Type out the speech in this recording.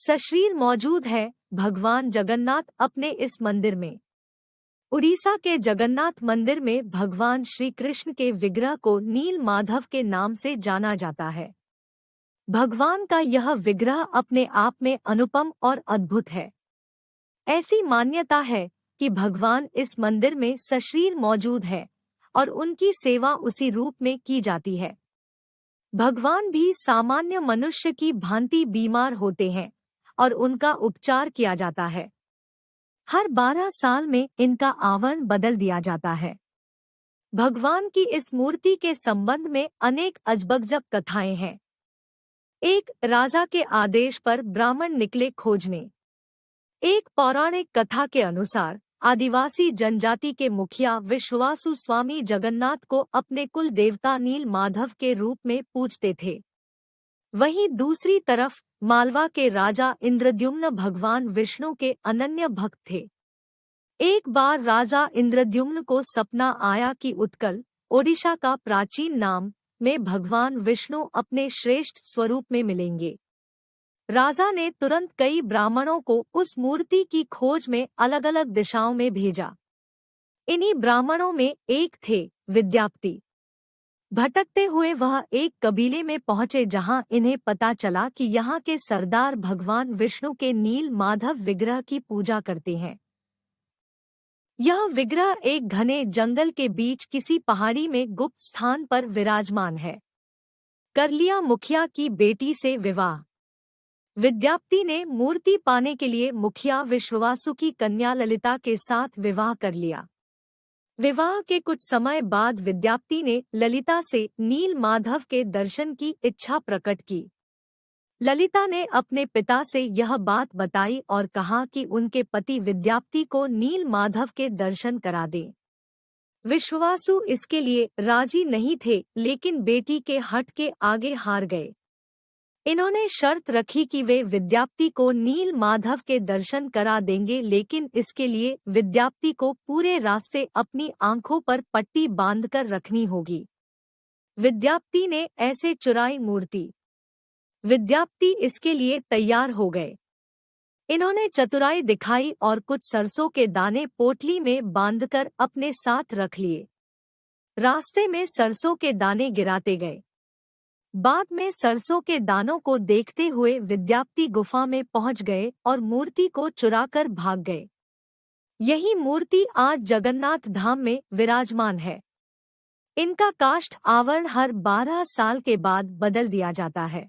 सशरीर मौजूद है भगवान जगन्नाथ अपने इस मंदिर में। उड़ीसा के जगन्नाथ मंदिर में भगवान श्री कृष्ण के विग्रह को नील माधव के नाम से जाना जाता है। भगवान का यह विग्रह अपने आप में अनुपम और अद्भुत है। ऐसी मान्यता है कि भगवान इस मंदिर में सशरीर मौजूद है और उनकी सेवा उसी रूप में की जाती है। भगवान भी सामान्य मनुष्य की भांति बीमार होते हैं और उनका उपचार किया जाता है। हर 12 साल में इनका आवरण बदल दिया जाता है। भगवान की इस मूर्ति के संबंध में अनेक अजबगजब कथाएं हैं। एक राजा के आदेश पर ब्राह्मण निकले खोजने। एक पौराणिक कथा के अनुसार आदिवासी जनजाति के मुखिया विश्वासु स्वामी जगन्नाथ को अपने कुल देवता नील माधव के रूप में पूजते थे। वहीं दूसरी तरफ मालवा के राजा इंद्रद्युम्न भगवान विष्णु के अनन्य भक्त थे। एक बार राजा इंद्रद्युम्न को सपना आया कि उत्कल, ओडिशा का प्राचीन नाम में भगवान विष्णु अपने श्रेष्ठ स्वरूप में मिलेंगे। राजा ने तुरंत कई ब्राह्मणों को उस मूर्ति की खोज में अलग अलग दिशाओं में भेजा। इन्हीं ब्राह्मणों में एक थे विद्यापति। भटकते हुए वह एक कबीले में पहुंचे जहां इन्हें पता चला कि यहाँ के सरदार भगवान विष्णु के नील माधव विग्रह की पूजा करते हैं। यह विग्रह एक घने जंगल के बीच किसी पहाड़ी में गुप्त स्थान पर विराजमान है। कर लिया मुखिया की बेटी से विवाह। विद्यापति ने मूर्ति पाने के लिए मुखिया विश्वासु की कन्या ललिता के साथ विवाह कर लिया। विवाह के कुछ समय बाद विद्यापति ने ललिता से नील माधव के दर्शन की इच्छा प्रकट की। ललिता ने अपने पिता से यह बात बताई और कहा कि उनके पति विद्यापति को नील माधव के दर्शन करा दें। विश्वासु इसके लिए राजी नहीं थे, लेकिन बेटी के हठ के आगे हार गए। इन्होंने शर्त रखी कि वे विद्यापति को नील माधव के दर्शन करा देंगे, लेकिन इसके लिए विद्यापति को पूरे रास्ते अपनी आंखों पर पट्टी बांधकर रखनी होगी। विद्यापति ने ऐसे चुराई मूर्ति। विद्यापति इसके लिए तैयार हो गए। इन्होंने चतुराई दिखाई और कुछ सरसों के दाने पोटली में बांधकर अपने साथ रख लिए। रास्ते में सरसों के दाने गिराते गए। बाद में सरसों के दानों को देखते हुए विद्यापति गुफा में पहुंच गए और मूर्ति को चुराकर भाग गए। यही मूर्ति आज जगन्नाथ धाम में विराजमान है। इनका काष्ठ आवरण हर 12 साल के बाद बदल दिया जाता है।